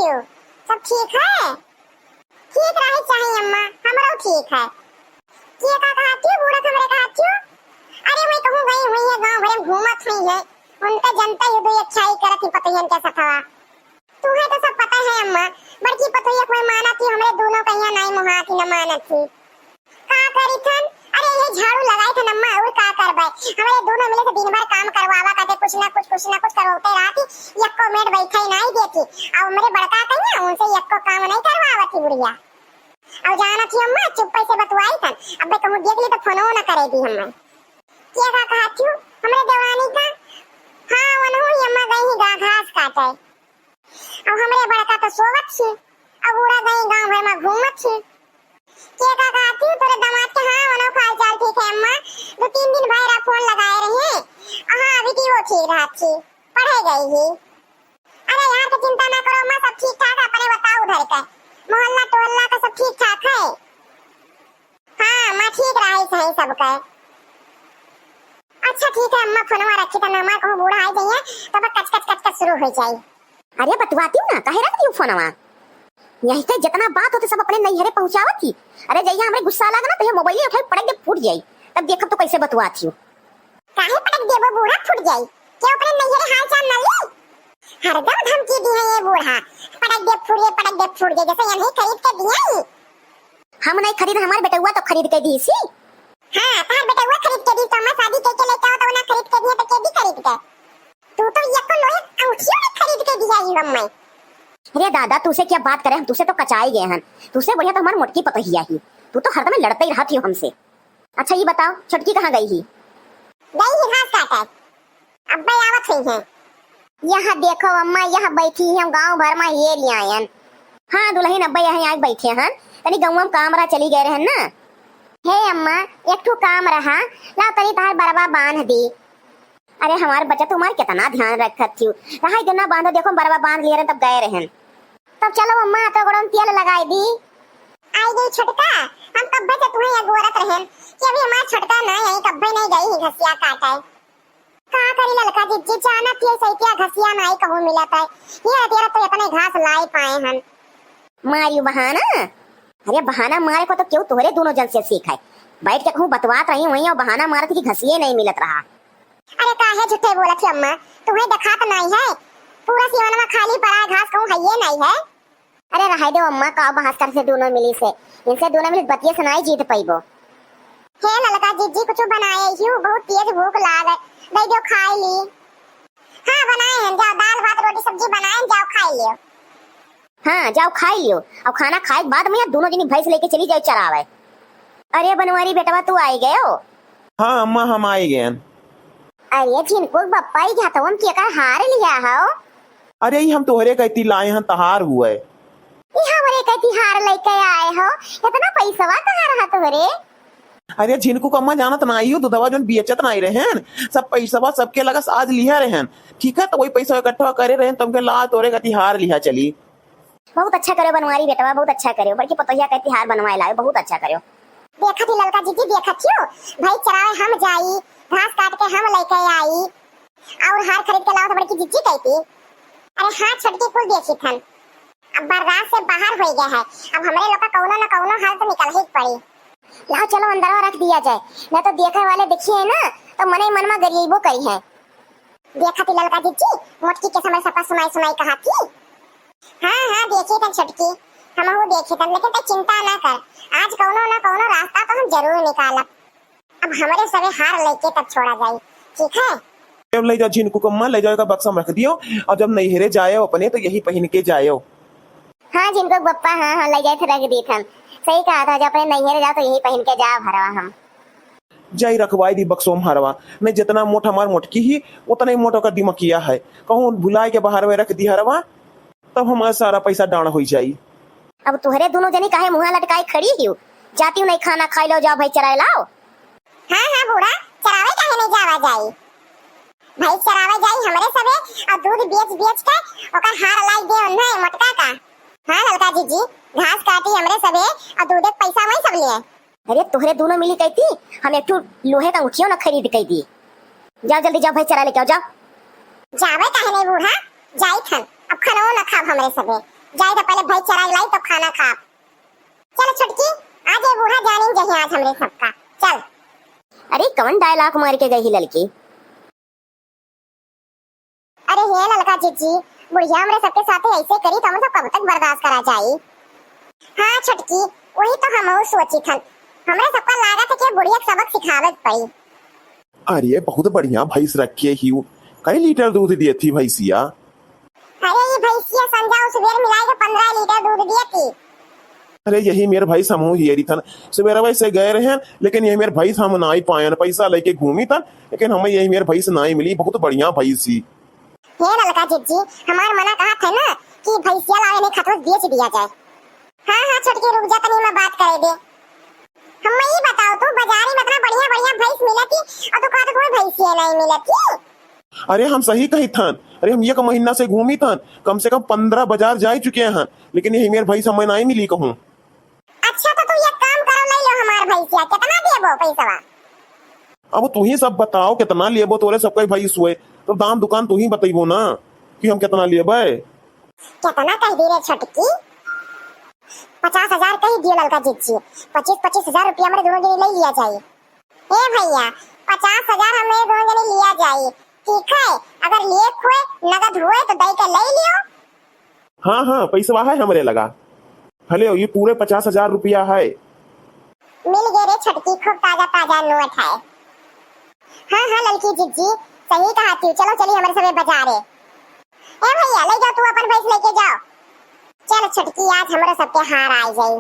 थियो? सब ठीक है? ठीक रहे चाहिए अम्मा, हमरो ठीक है। के का कहती हो बूढ़ा हमरे कहती हो? अरे मैं कहूं गई हुई है गांव भर में घूमत हुई है, उनका जनता ये दो अच्छाई करत ही पता है कैसा था। तुम्हें तो सब पता है अम्मा, बड़की पतोहिया कोई माना थी हमरे दोनों कहिया नहीं मुहा की न मानत थी। का करी थन? अरे ये झाड़ू लगाई थन अम्मा और का करबे, हमरे दोनों मिले से दिन भर काम करवावा करते कुछ ना कुछ करवाते रहती, यक्को मिनट बैठे नहीं देती। अब हमरे बड़का कहिया उनसे यक्को काम नहीं करवावती बुढ़िया। अब जाना थी अम्मा चुप से बतवाई थन, अब कहूं देख ली तो फोनो न करे दी हमें। क्या का कहती हो हमरे देवरानी का? हां वनहु अम्मा गई ही घास काटे। अब हमरे बड़का तो सोवत छे, अब उड़ा गई गांव भर में घूमत छे। के का कहती तोरे दामाद के? हां वनो हाल चाल ठीक है अम्मा, 2-3 दिन भाईरा फोन लगाए रहे। हां अभी की वो ठीक रहत छे, पढ़े गई ही। अरे यार की चिंता ना करो अम्मा, सब ठीक ठाक है, अपने बताओ उधर का मोहल्ला टोहल्ला का सब ठीक ठाक है? हां मैं ठीक रही सही सब का। अच्छा ठीक है अम्मा, फोनवा रखी त अम्मा कहूं बूढ़ा आ जाइए तब कच शुरू हो जाई। अरे बतवाती हूँ ना, काहे रख दी फोनवा? यही के जितना बात होते सब अपने नैहरे पहुंचावत थी। अरे जइया हमरे गुस्सा लगा ना तो ये मोबाइल उठाई पटक दे फूट जाई, तब देखब तो कैसे बतवाती हूँ। काहे पटक देबो बूढ़ा फूट जाई? क्या अपने नैहरे हाल चाल न ली? हरदम धमकी दी है ये बूढ़ा, पटक दे फूट जाए जैसे यही खरीद के दिया ही। हम नहीं खरीद, हमारे बेटा हुआ तो खरीद के दी सी। हां तार बेटा हुआ खरीद के दी तो मैं शादी के लेके आओ तो ना खरीद के दिए तो के भी खरीद के। तू तो ये को लोहे अंगूठियों ने खरीद के दिया ही हम में। अरे दादा तुसे क्या बात करे, हम तुसे तो कचाई गए हैं, तुसे बढ़िया तो हमारी मोटकी पतोहिया ही, तू तो हरदम लड़ते ही रहती हो हमसे। अच्छा ये बताओ छटकी कहाँ गई ही? गई ही घास काटे, अब आवत हुई है। यहाँ देखो अम्मा, यहाँ बैठी हम गांव भर में ये ले आयन। हाँ दुल्हन अब्बा यहाँ आज बैठे हैं, तनी गाँव में काम रहा चली गए रहन ना। हे अम्मा एक ठो काम रहा, ला तनी तार बरबा बांध दी। अरे हमारे बच्चा तुम्हारे कितना ध्यान रखत थी, रहा गन्ना बांधो, देखो बरबा बांध लिए तब गए रहन। तब चलो अम्मा तो गड़म तेल लगाई दी। आई गई छटका, हम कब्बे से तुम्हें ये गोरत रहन कि अभी हमारा छटका ना यही कब्बे नहीं गई ही घसिया काटे। का करी ललका जिज्जी जाना थी सही क्या घसिया नहीं कहूं मिलत है, ये तेरा तो इतने घास लाई पाए हन। मारियो बहाना? अरे बहाना मारे को तो क्यों तोहरे दोनों जन से सीख है, बैठ के कहूं बतवात रही वही और बहाना मारत कि घसिए नहीं मिलत रहा। अरे काहे झूठे बोलत है अम्मा, तुम्हें दिखात नहीं है पूरा सीवन में खाली पड़ा है घास, कहूं है ये नहीं है। अरे रह दो अम्मा, का बहस कर से दोनों मिली से, इनसे दोनों मिली बतिया सुनाई जीत पाइबो। हे ललका जिज्जी कुछ बनाए ही, बहुत तेज भूख लाग है, दे दो खाई ली। हां बनाए हैं, जाओ दाल भात रोटी सब्जी बनाए, जाओ खाई लियो। हाँ जाओ खाई लियो, अब खाना खाए के बाद में दोनों जनी भैंस लेके चली जाओ चरावे। अरे बनवारी बेटवा तू आई गए हो? हाँ अम्मा हम आई गए। अरे जिनको बप्पा ही जाता हम क्या कर हार लिया हो? अरे हम तोहरे कहती लाए हैं तहार हुआ है। ये हमारे कहती हार लेके आए हो, इतना पैसा कहाँ रहा तोहरे? अरे जिनको अम्मा जानत ना आई हो तो दवा जो बेचत नहीं रहन, सब पैसा सबके लगा आज लिया रहन, ठीक है तो वही पैसा इकट्ठा करे रहन, तुमके ला तोरे कहती हार लिया चली। बहुत अच्छा करो बनवारी बेटवा, बहुत अच्छा करो, बल्कि पतोहिया कहती हार बनवाए लाए, बहुत अच्छा करो। देखा थी ललका जीजी देखा क्यों भाई चरावे हम जाई, घास काट के हम लेके आई और हार खरीद के लाओ तो बड़की जीजी कहती। अरे हां छटकी कुल देखी थन, अब बर्दाश्त से बाहर हो गया है, अब हमरे लोग का कौनो न कौनो हाल तो निकल ही पड़ी। लाओ चलो अंदर रख दिया जाए, नहीं तो देखने वाले देखिए ना तो मने मन में गरीबो करी है। देखा थी ललका जीजी मोटकी के समय सपा सुनाई कहा थी। हां देखी थन छटकी, हम वो देखी थन, लेकिन तू चिंता ना कर, आज कौनो न कौनो रास्ता तो हम जरूर निकालब। अब हमारे सवे हार लेके तब छोड़ा जाए, ठीक है? अब ले जाओ जिनको अम्मा, ले जाओ का बक्सा में रख दियो, और जब नैहरे जाए अपने तो यही पहन के जायो। हाँ जिनको बप्पा हाँ ले जाए थे रख दी थन, सही कहा था, जब अपने नैहरे जाओ तो यही पहन के जा भरवा हम। जाई रखवाई दी बक्सों हरवा, नहीं जितना मोटा हमार मोटकी ही उतना ही मोटा का दिमाग किया है, कहूँ भुलाए के बाहर में रख दी हरवा, तब हमारा सारा पैसा डाण हो जाई। अब तुहरे दोनों जनी काहे मुंह लटकाई खड़ी ही, जाती हूँ नहीं खाना खाई लो, जाओ भाई चराए लाओ। हां बूढ़ा चरावे काहे नहीं जावा जाई, भाई चरावे जाई हमरे सबे और दूध बेच के ओकर हार लाई दे ओन्हे मोटका का। हां ललका जीजी घास काटी हमरे सबे और दूध के पैसा वही सब लिए। अरे तुहरे दोनों मिली कहती हम एक लोहे का अंगूठियों ना खरीद के दी, जाओ जल्दी जाओ भाई चरा लेके आओ जाओ। जावे काहे नहीं बूढ़ा, जाई थन अब खानो न खाब हमरे सबे, जाए तो पहले भाई चराई लाई तो खाना खा। चल छोटकी, आज ये बूढ़ा जानिन जही आज हमरे सबका। चल। अरे कौन डायलॉग मार के गई लड़की? अरे हे ललका जीजी, बुढ़िया हमरे सबके साथे ऐसे करी तो हम सब कब तक बर्दाश्त करा जाई। हाँ छोटकी, वही तो हम सोची थन। हमरे सबका लागत है कि बुढ़िया सबक सिखावत पड़ी। अरे बहुत बढ़िया भैंस रखी ही। कई लीटर दूध दी थी भैंसिया? अरे ये भैंसिया संजा सुबह मिलाई के 15 लीटर दूध दी थी। अरे यही मेरे भाई समूह हियरी थन। सवेरा वैसे गए रहे हैं, लेकिन यही मेरे भाई हम ना ही पाए, पैसा लेके घूमी था, लेकिन हमें यही मेरे भाई से ना ही मिली। बहुत बढ़िया भैंसी। हे ललका जीजी, हमार मना कहा था ना कि भैंसिया लावे ने खतों बेच दिया जाए। हाँ हाँ छोटकी, रुक जा तनी मैं बात करे दे। हमें ये बताओ तू, बाजारी में इतना बढ़िया बढ़िया भैंस मिलती और तू कहत कोई भैंसिया नहीं मिलती। अरे हम सही कही थन। अरे हम एक महीना से घूमी थन, कम से कम 15 बाजार जा चुके हैं, लेकिन यही मेरे भाई समय नहीं मिली कहूँ। अच्छा तो तू ये काम करो, ले लो हमार भैंसिया। कितना देबो पैसा? अब तू ही सब बताओ कितना लेबो। तोरे सबका भैंस हुए तो दाम दुकान तू ही बताइबो ना कि हम कितना लेबे। कितना कह दी रे छोटकी? 50,000 कह दियो ललका जीजी। 25,000 रुपया हमारे दोनों जने ले लिया जाए। ए भैया, 50,000 हमें दोनों जने लिया जाए, ठीक है? अगर लिए हुए नगद हुए तो दई के ले लियो। हाँ हाँ, पैसा है हमरे लगा। हले ये पूरे 50,000 रुपया है। मिल गए रे छोटकी, खूब ताजा ताजा नोट है। हाँ हाँ ललकी जीजी, सही कहा तू। चलो चलिए हमारे सबे बाजार है। ए भैया ले जाओ, तू अपन भैंस लेके जाओ। चल छोटकी, आज हमारे सबके हार आ जाए।